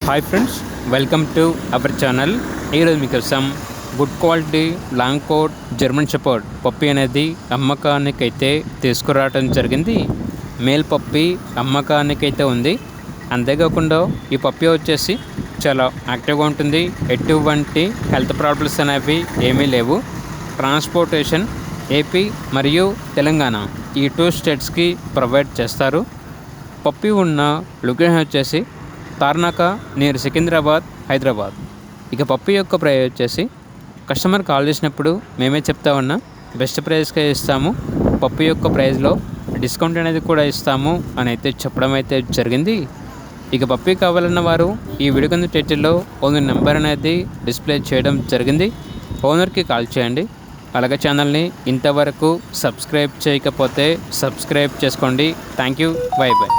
Hi friends, welcome to our channel. ఈరోజు మీకోసం good quality long coat German shepherd puppy అనేది అమ్మకానికైతే తీసుకురావడం జరిగింది. మేల్ పప్పి అమ్మకానికైతే ఉంది. అంతేకాకుండా ఈ పప్పి వచ్చేసి చాలా యాక్టివ్గా ఉంటుంది. ఎటువంటి హెల్త్ ప్రాబ్లమ్స్ అనేవి ఏమీ లేవు. ట్రాన్స్పోర్టేషన్ ఏపీ మరియు తెలంగాణ ఈ 2 స్టేట్స్కి ప్రొవైడ్ చేస్తారు. పప్పి ఉన్న లొకేషన్ వచ్చేసి తార్నాక నియర్ సికింద్రాబాద్, హైదరాబాద్. ఇక పప్పి యొక్క ప్రైస్ వచ్చేసి కస్టమర్ కాల్ చేసినప్పుడు మేమే చెప్తా ఉన్నా బెస్ట్ ప్రైస్కే ఇస్తాము, పప్పి యొక్క ప్రైస్లో డిస్కౌంట్ అనేది కూడా ఇస్తాము అని అయితే చెప్పడం అయితే జరిగింది. ఇక పప్పి కావాలన్న వారు ఈ వీడియో కింద టైటిల్లో ఓనర్ నెంబర్ అనేది డిస్ప్లే చేయడం జరిగింది. ఓనర్కి కాల్ చేయండి. అలాగే ఛానల్ని ఇంతవరకు సబ్స్క్రైబ్ చేయకపోతే సబ్స్క్రైబ్ చేసుకోండి. Thank you. By by.